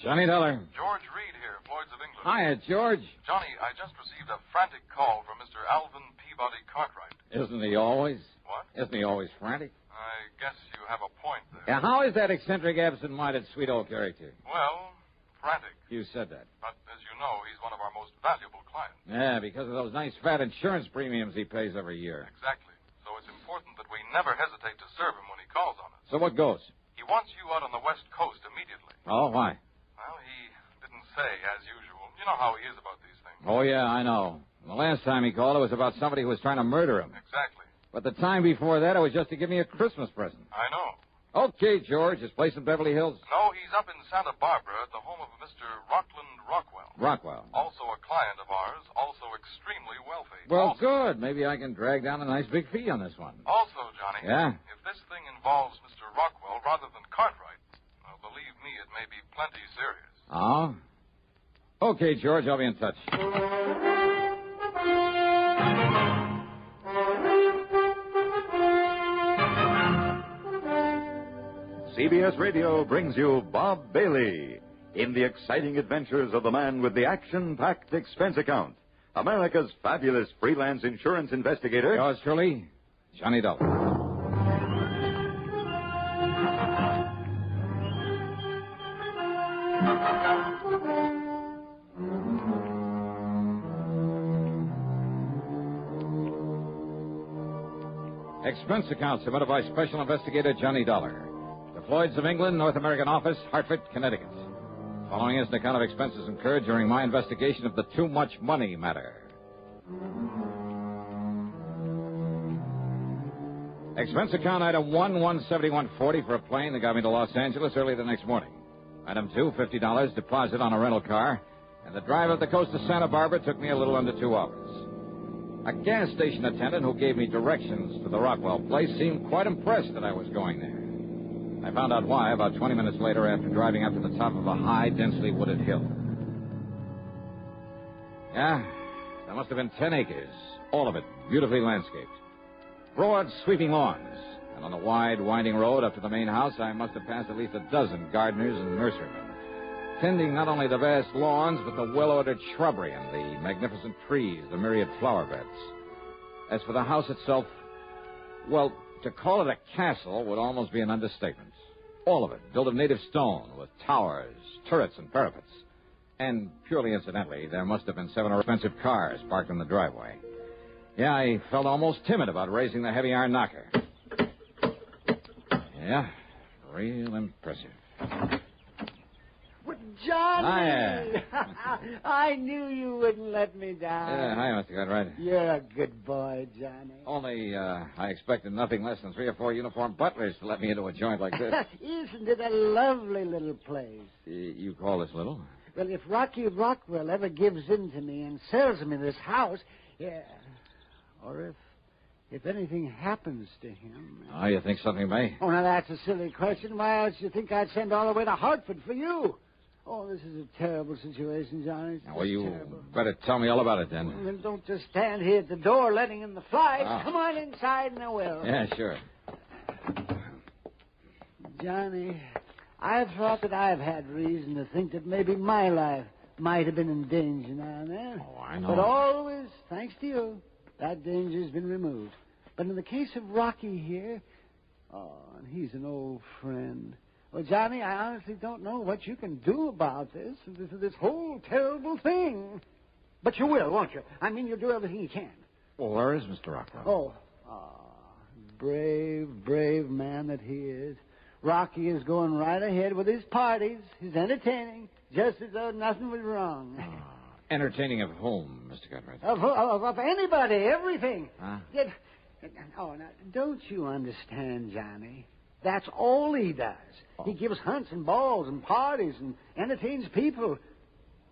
Johnny Dollar. George Reed here, Floyd's of England. Hiya, George. Johnny, I just received a frantic call from Mr. Alvin Peabody Cartwright. Isn't he always? What? Isn't he always frantic? I guess you have a point there. Yeah, how is that eccentric, absent-minded, sweet old character? Well, frantic. You said that. But as you know, he's one of our most valuable clients. Yeah, because of those nice fat insurance premiums he pays every year. Exactly. So it's important that we never hesitate to serve him when he calls on us. So what goes? He wants you out on the West Coast immediately. Oh, why? Well, he didn't say, as usual. You know how he is about these things. Oh, yeah, I know. The last time he called, it was about somebody who was trying to murder him. Exactly. But the time before that, it was just to give me a Christmas present. I know. Okay, George. His place in Beverly Hills? No, he's up in Santa Barbara at the home of Mr. Rockland Rockwell. Rockwell. Also a client of ours, also extremely wealthy. Well, good. Maybe I can drag down a nice big fee on this one. Also, Johnny. Yeah? If this thing involves Mr. Rockwell rather than Cartwright, well, believe me, it may be plenty serious. Oh? Okay, George. I'll be in touch. CBS Radio brings you Bob Bailey in the exciting adventures of the man with the action-packed expense account, America's fabulous freelance insurance investigator. Yours truly, Johnny Dollar. Expense account submitted by Special Investigator Johnny Dollar. The Floyds of England, North American Office, Hartford, Connecticut. Following is an account of expenses incurred during my investigation of the too much money matter. Expense account item 1, $171.40 for a plane that got me to Los Angeles early the next morning. Item 2, $50 deposit on a rental car. And the drive up the coast to Santa Barbara took me a little under 2 hours. A gas station attendant who gave me directions to the Rockwell place seemed quite impressed that I was going there. I found out why about 20 minutes later after driving up to the top of a high, densely wooded hill. Yeah, there must have been 10 acres, all of it beautifully landscaped. Broad, sweeping lawns. And on the wide, winding road up to the main house, I must have passed at least a dozen gardeners and nurserymen, tending not only the vast lawns, but the well-ordered shrubbery and the magnificent trees, the myriad flower beds. As for the house itself, well, to call it a castle would almost be an understatement. All of it built of native stone with towers, turrets, and parapets. And purely incidentally, there must have been 7 expensive cars parked in the driveway. Yeah, I felt almost timid about raising the heavy iron knocker. Yeah, real impressive. Johnny! I knew you wouldn't let me down. Yeah, hi, Mr. Cartwright. You're a good boy, Johnny. Only, I expected nothing less than 3 or 4 uniformed butlers to let me into a joint like this. Isn't it a lovely little place? You call this little? Well, if Rocky Rockwell ever gives in to me and sells me this house, yeah, or if anything happens to him... Oh, you think something may? Oh, now that's a silly question. Why else do you think I'd send all the way to Hartford for you? Oh, this is a terrible situation, Johnny. It's well, you terrible. better tell me all about it, then. Well, then don't just stand here at the door letting in the flies. Oh. Come on inside and I will. Yeah, sure. Johnny, I've thought that I've had reason to think that maybe my life might have been in danger now and then. Oh, I know. But always, thanks to you, that danger's been removed. But in the case of Rocky here, oh, and he's an old friend. Well, Johnny, I honestly don't know what you can do about this whole terrible thing. But you will, won't you? I mean, you'll do everything you can. Well, where is Mr. Rockwell? Brave, brave man that he is. Rocky is going right ahead with his parties, his entertaining, just as though nothing was wrong. Entertaining of whom, Mr. Cartwright? Of anybody, everything. Huh? Oh, now, don't you understand, Johnny? That's all he does. Oh. He gives hunts and balls and parties and entertains people.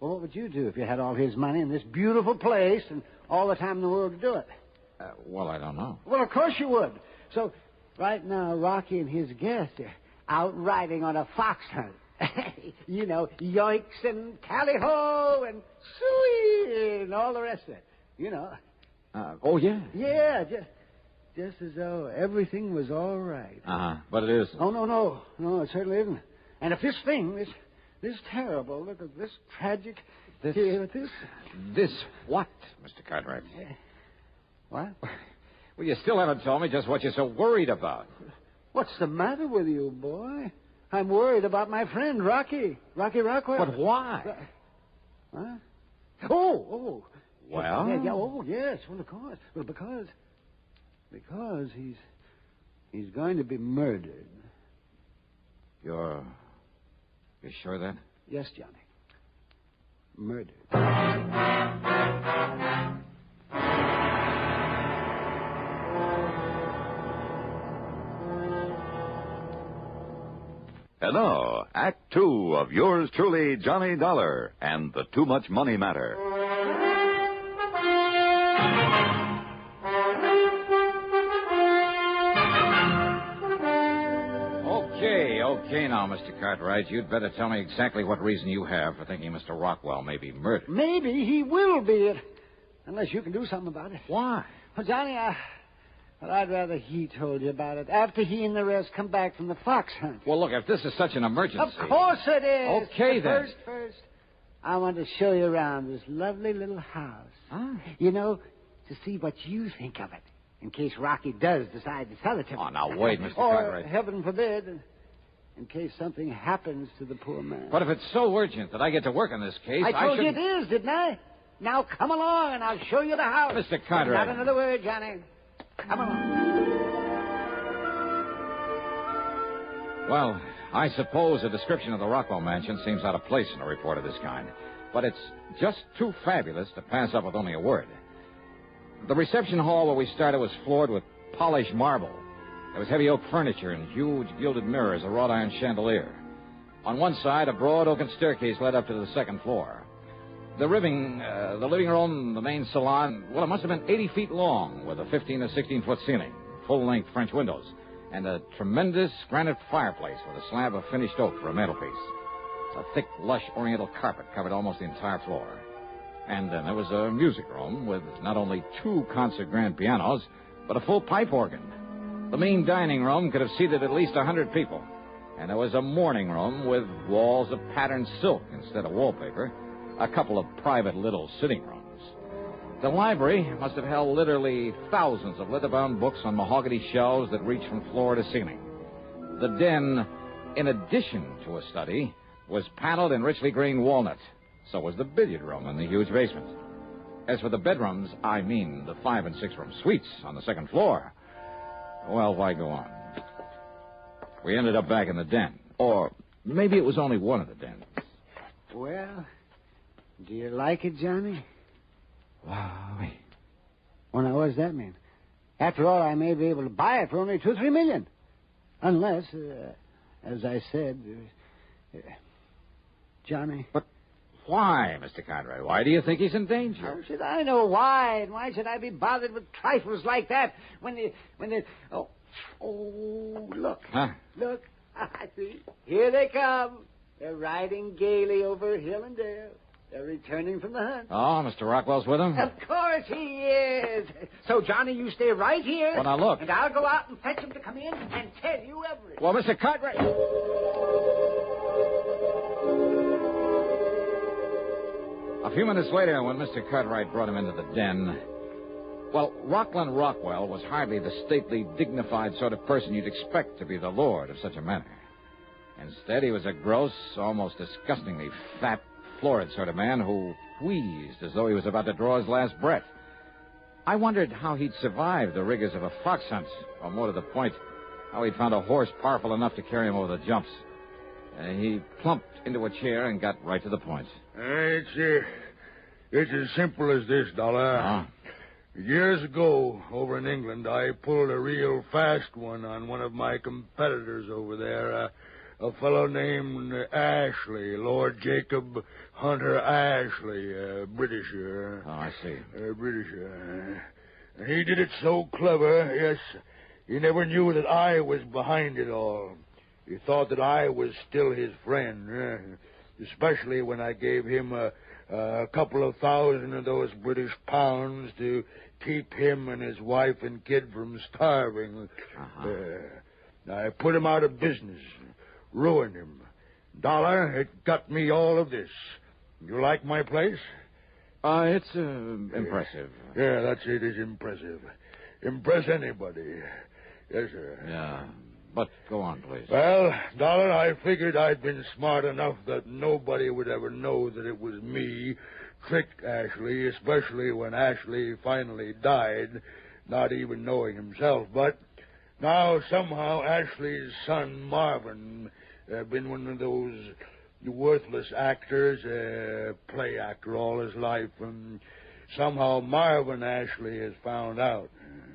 Well, what would you do if you had all his money in this beautiful place and all the time in the world to do it? Well, I don't know. Well, of course you would. So, right now, Rocky and his guests are out riding on a fox hunt. You know, yoinks and tally-ho and suey and all the rest of it. You know. Oh, yeah? Yeah, just as though everything was all right. But it isn't. Oh, no, it certainly isn't. And if this This terrible. Look at this tragic. This- Here, this. This what, Mr. Cartwright? What? Well, you still haven't told me just what you're so worried about. What's the matter with you, boy? I'm worried about my friend, Rocky. Rocky Rockwell. But why? Huh? Oh. Well? Yeah, oh, yes. Well, of course. Well, because he's going to be murdered. You're sure of that? Yes, Johnny. Murdered. And now, Act Two of yours truly, Johnny Dollar, and the Too Much Money Matter. Okay, now, Mr. Cartwright, you'd better tell me exactly what reason you have for thinking Mr. Rockwell may be murdered. Maybe he will be it. Unless you can do something about it. Why? Well, Johnny, I'd rather he told you about it after he and the rest come back from the fox hunt. Well, look, if this is such an emergency... Of course it is. Okay, But then. First, I want to show you around this lovely little house. Ah. You know, to see what you think of it, in case Rocky does decide to sell it to me. Oh, now, wait, Mr. Or, Cartwright. heaven forbid, in case something happens to the poor man. But if it's so urgent that I get to work on this case, I told you shouldn't... it is, didn't I? Now come along and I'll show you the house. Mr. Cartwright. Not another word, Johnny. Come along. Well, I suppose a description of the Rockwell mansion seems out of place in a report of this kind. But it's just too fabulous to pass up with only a word. The reception hall where we started was floored with polished marble. There was heavy oak furniture and huge gilded mirrors, a wrought iron chandelier. On one side, a broad oaken staircase led up to the second floor. The living room, the main salon, well, it must have been 80 feet long with a 15 or 16-foot ceiling, full-length French windows, and a tremendous granite fireplace with a slab of finished oak for a mantelpiece. A thick, lush oriental carpet covered almost the entire floor. And then there was a music room with not only 2 concert grand pianos, but a full pipe organ. The main dining room could have seated at least 100 people. And there was a morning room with walls of patterned silk instead of wallpaper, a couple of private little sitting rooms. The library must have held literally thousands of leather-bound books on mahogany shelves that reached from floor to ceiling. The den, in addition to a study, was paneled in richly green walnut. So was the billiard room in the huge basement. As for the bedrooms, I mean the 5- and 6-room suites on the second floor. Well, why go on? We ended up back in the den. Or maybe it was only one of the dens. Well, do you like it, Johnny? Wow. Well, now, what does that mean? After all, I may be able to buy it for only $2 or $3 million. Unless, as I said, Johnny. But why, Mr. Cartwright? Why do you think he's in danger? How should I know why? And why should I be bothered with trifles like that when they... Oh, look. Huh? Look. I see. Here they come. They're riding gaily over hill and dale. They're returning from the hunt. Oh, Mr. Rockwell's with him? Of course he is. So, Johnny, you stay right here. Well, now, look. And I'll go out and fetch him to come in and tell you everything. Well, Mr. Cartwright... A few minutes later, when Mr. Cartwright brought him into the den, well, Rockland Rockwell was hardly the stately, dignified sort of person you'd expect to be the lord of such a manor. Instead, he was a gross, almost disgustingly fat, florid sort of man who wheezed as though he was about to draw his last breath. I wondered how he'd survived the rigors of a fox hunt, or more to the point, how he'd found a horse powerful enough to carry him over the jumps. He plumped into a chair and got right to the point. It's as simple as this, Dollar. Huh? Years ago, over in England, I pulled a real fast one on one of my competitors over there. A fellow named Ashley, Lord Jacob Hunter Ashley, Britisher. Oh, I see. Britisher. He did it so clever, yes, he never knew that I was behind it all. He thought that I was still his friend, especially when I gave him a couple of thousand of those British pounds to keep him and his wife and kid from starving. I put him out of business, ruined him. Dollar, it got me all of this. You like my place? It's impressive. Yeah, that's it. It's impressive. Impress anybody. Yes, sir. Yeah. But go on, please. Well, Dollar, I figured I'd been smart enough that nobody would ever know that it was me tricked Ashley, especially when Ashley finally died, not even knowing himself. But now somehow Ashley's son, Marvin, been one of those worthless actors, play actor all his life, and somehow Marvin Ashley has found out.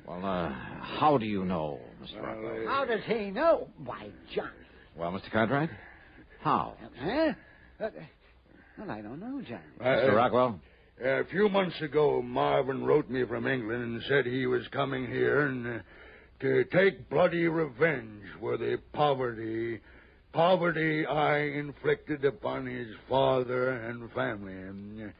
Well, how do you know, Mr. Rockwell? How does he know? Why, Johnny. Well, Mr. Cartwright, how? Huh? Well, I don't know, Johnny. Mr. Rockwell? A few months ago, Marvin wrote me from England and said he was coming here and to take bloody revenge for the poverty I inflicted upon his father and family. And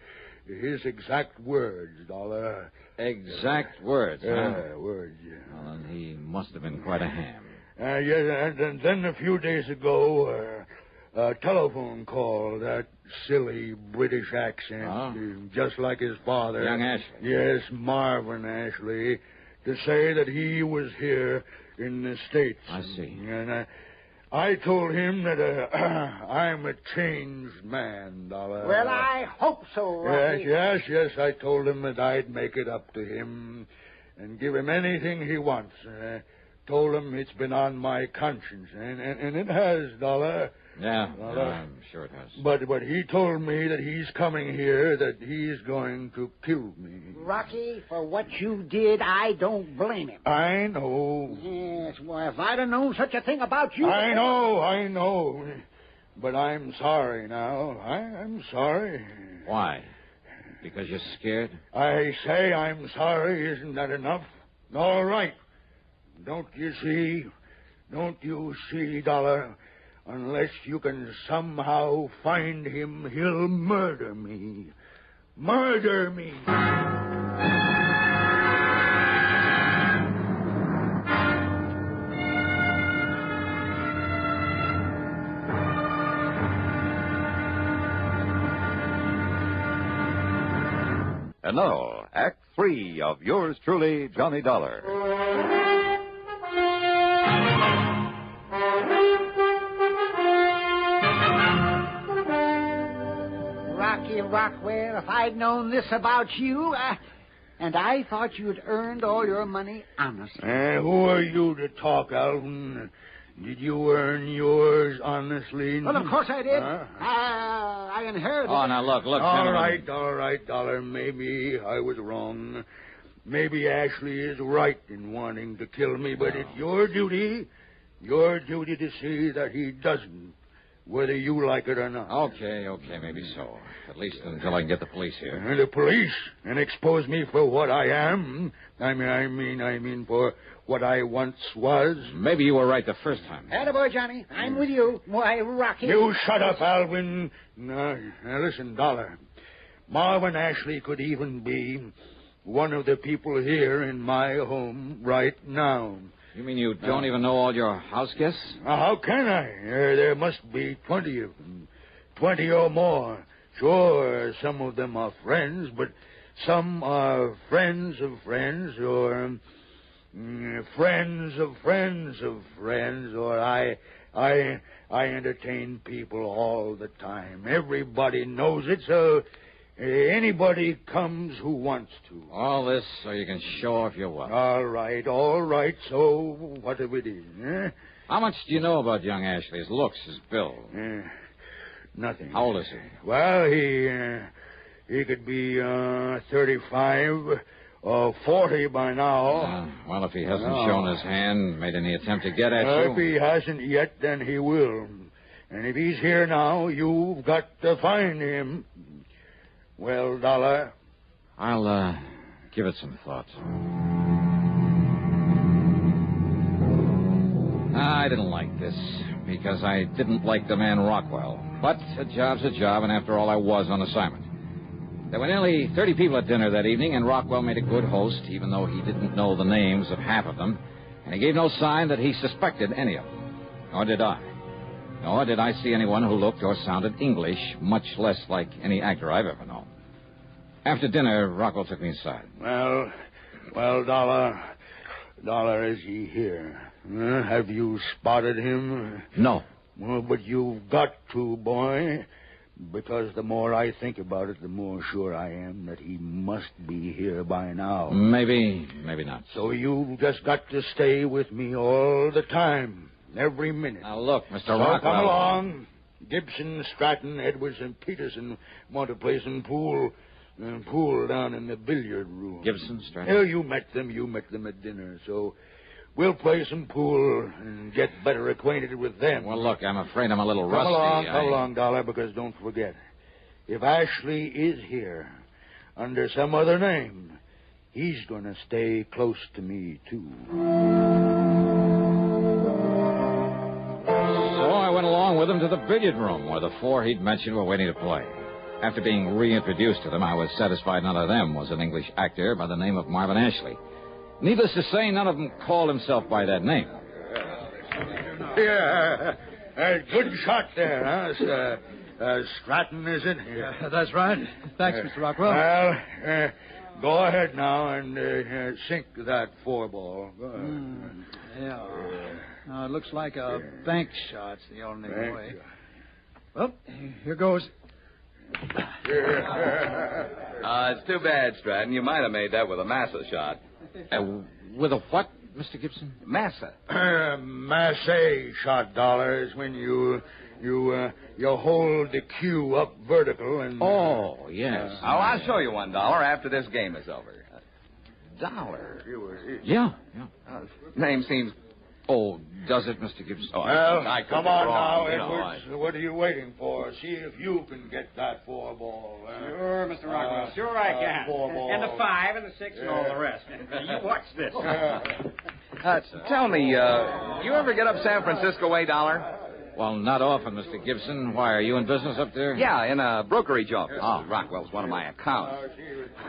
his exact words, Dollar. Exact words, huh? Words, yeah. Well, then he must have been quite a ham. Yes, and then a few days ago, a telephone call, that silly British accent, just like his father. Young Ashley. Yes, Marvin Ashley, to say that he was here in the States. I see. And I told him that I'm a changed man, Dollar. Well, I hope so, Rocky. Yes, I told him that I'd make it up to him and give him anything he wants. Told him it's been on my conscience, and it has, Dollar. Yeah, I'm sure it has. But he told me that he's coming here, that he's going to kill me. Rocky, for what you did, I don't blame him. I know. Yes, well, if I'd have known such a thing about you... I know. But I'm sorry now. I'm sorry. Why? Because you're scared? I say I'm sorry. Isn't that enough? All right. Don't you see, Dollar? Unless you can somehow find him, he'll murder me. Murder me. And now, Act 3 of yours truly, Johnny Dollar. Rocky Rockwell, if I'd known this about you, and I thought you'd earned all your money honestly. Who are you to talk, Alvin? Did you earn yours honestly? Well, of course I did. I inherited it. Oh, now, look, All gentlemen. right, Dollar. Maybe I was wrong. Maybe Ashley is right in wanting to kill me, but it's your duty to see that he doesn't, whether you like it or not. Okay, maybe so. At least until I can get the police here. And the police? And expose me for what I am? I mean for what I once was? Maybe you were right the first time. Attaboy, Johnny. I'm with you. Why, Rocky... You shut up, Alvin. Now, listen, Dollar. Marvin Ashley could even be one of the people here in my home right now. You mean you don't even know all your house guests? How can I? There must be 20 of them. 20 or more. Sure, some of them are friends, but some are friends of friends, or friends of friends of friends, or I entertain people all the time. Everybody knows it, so anybody comes who wants to. All this so you can show off your wealth. All right. So what of it is, eh? How much do you know about young Ashley? His looks, his build? Nothing. How old is he? Well, he could be 35 or 40 by now. Well, if he hasn't shown his hand, made any attempt to get at you... If he hasn't yet, then he will. And if he's here now, you've got to find him. Well, Dollar? I'll give it some thought. I didn't like this, because I didn't like the man Rockwell. But a job's a job, and after all, I was on assignment. There were nearly 30 people at dinner that evening, and Rockwell made a good host, even though he didn't know the names of half of them, and he gave no sign that he suspected any of them. Nor did I. Nor did I see anyone who looked or sounded English, much less like any actor I've ever known. After dinner, Rockwell took me aside. Well, Dollar, is he here? Have you spotted him? No. Well, but you've got to, boy. Because the more I think about it, the more sure I am that he must be here by now. Maybe not. So you've just got to stay with me all the time, every minute. Now, look, Mr. So Rockwell. come along. Gibson, Stratton, Edwards, and Peterson want to play some pool down in the billiard room. Gibson, Stratton? Yeah, you met them at dinner, so we'll play some pool and get better acquainted with them. Well, look, I'm afraid I'm a little rusty. Come along, Dollar, because don't forget, if Ashley is here under some other name, he's going to stay close to me, too. So I went along with him to the billiard room where the four he'd mentioned were waiting to play. After being reintroduced to them, I was satisfied none of them was an English actor by the name of Marvin Ashley. Needless to say, none of them called himself by that name. Yeah, good shot there, huh? Stratton, is it? Yeah, that's right. Thanks, Mr. Rockwell. Well, go ahead now and sink that 4-ball. Go ahead. Yeah. Now, it looks like a bank shot's the only way. Well, here goes. It's too bad, Stratton. You might have made that with a massa shot. With a what, Mr. Gibson? Massa. Masse shot, Dollar, is when you hold the cue up vertical and... Oh, yes. I'll show you $1 after this game is over. Dollar? Yeah. Name seems... Oh, does it, Mr. Gibson? Well, come on now, Edwards. What are you waiting for? See if you can get that 4-ball. Sure, Mr. Rockwell. Sure I can. 4-ball. And the 5 and the 6 and all the rest. You watch this. Tell me, you ever get up San Francisco way, Dollar? Well, not often, Mr. Gibson. Why, are you in business up there? Yeah, in a brokerage office. Oh. Rockwell's one of my accounts.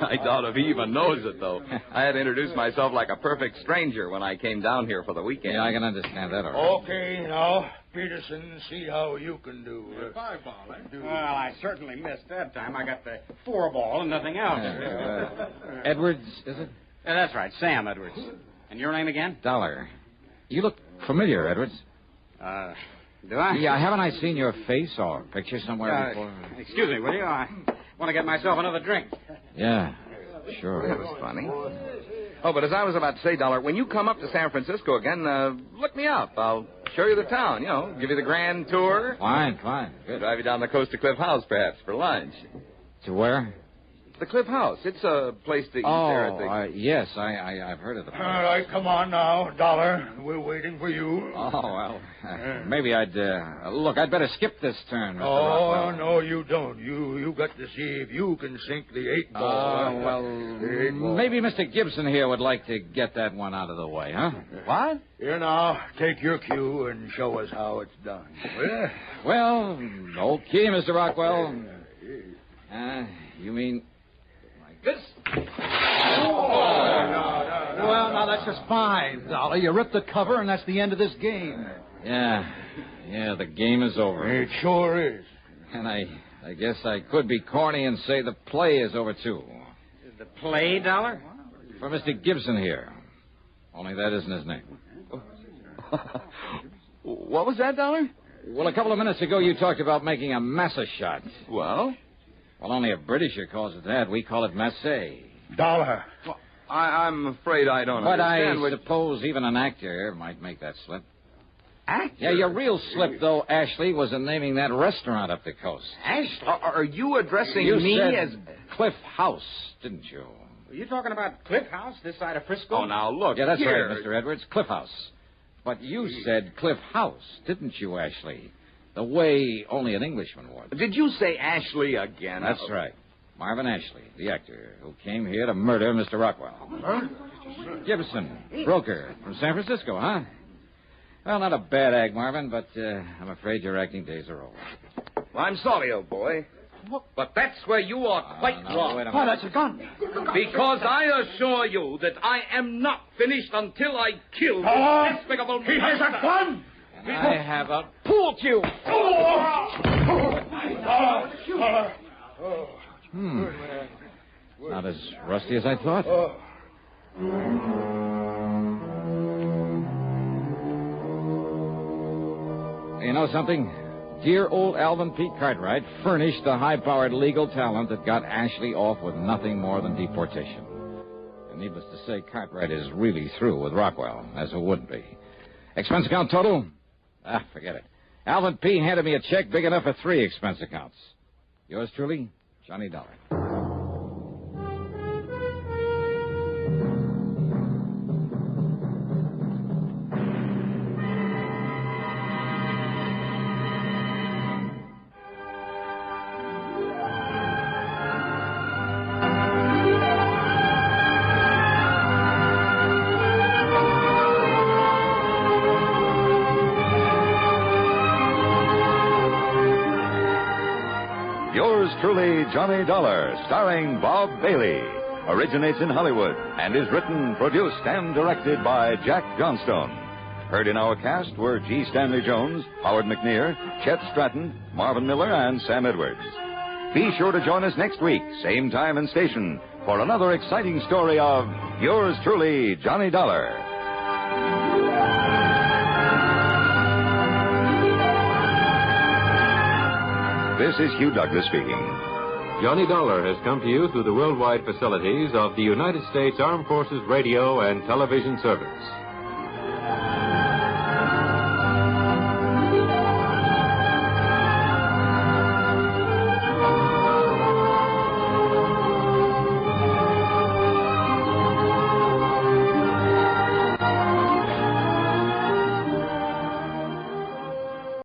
I doubt if he even knows it, though. I had to introduce myself like a perfect stranger when I came down here for the weekend. Yeah, I can understand that, all right. Okay, now, Peterson, see how you can do. 5-ball, eh? Well, I certainly missed that time. I got the 4-ball and nothing else. Edwards, is it? That's right, Sam Edwards. And your name again? Dollar. You look familiar, Edwards. Do I? Yeah, haven't I seen your face or picture somewhere before? Excuse me, will you? I want to get myself another drink. Yeah, sure. That was funny. Oh, but as I was about to say, Dollar, when you come up to San Francisco again, look me up. I'll show you the town, give you the grand tour. Fine. Good. Drive you down the coast to Cliff House, perhaps, for lunch. To where? The Cliff House. It's a place to eat there at the... Yes, I've heard of the place. All right, come on now, Dollar. We're waiting for you. Oh, well, maybe I'd better skip this turn, Mr. Oh, Rockwell. no, you don't. You got to see if you can sink the 8-ball. Well, maybe Mr. Gibson here would like to get that one out of the way, huh? What? Here now, take your cue and show us how it's done. Well, okay, Mr. Rockwell. You mean... This? Well, now, that's just fine, Dollar. You ripped the cover, and that's the end of this game. Yeah, the game is over. It sure is. And I guess I could be corny and say the play is over, too. The play, Dollar? For Mr. Gibson here. Only that isn't his name. What was that, Dollar? Well, a couple of minutes ago, you talked about making a massa shot. Well, only a Britisher calls it that. We call it masse. Dollar. Well, I'm afraid I don't but understand. But I suppose even an actor might make that slip. Actor? Yeah, your real slip, though, Ashley, was in naming that restaurant up the coast. Ashley? Are you addressing me said as Cliff House, didn't you? Are you talking about Cliff House, this side of Frisco? Oh, now, look. Yeah, that's here. right, Mr. Edwards. Cliff House. But you said Cliff House, didn't you, Ashley? The way only an Englishman would. Did you say Ashley again? That's right. Marvin Ashley, the actor who came here to murder Mr. Rockwell. Huh? Gibson, broker from San Francisco, huh? Well, not a bad act, Marvin, but I'm afraid your acting days are over. Well, I'm sorry, old boy. But that's where you are quite wrong. Wait a Oh, minute. that's a gun. Because I assure you that I am not finished until I kill Oh, this despicable he has a gun! I have a pool cue. Not as rusty as I thought. You know something? Dear old Alvin P. Cartwright furnished the high-powered legal talent that got Ashley off with nothing more than deportation. And needless to say, Cartwright is really through with Rockwell, as who wouldn't be. Expense account total? Forget it. Alvin P. handed me a check big enough for 3 expense accounts. Yours truly, Johnny Dollar. Yours truly, Johnny Dollar, starring Bob Bailey, originates in Hollywood and is written, produced, and directed by Jack Johnstone. Heard in our cast were G. Stanley Jones, Howard McNear, Chet Stratton, Marvin Miller, and Sam Edwards. Be sure to join us next week, same time and station, for another exciting story of Yours truly, Johnny Dollar. This is Hugh Douglas speaking. Johnny Dollar has come to you through the worldwide facilities of the United States Armed Forces Radio and Television Service.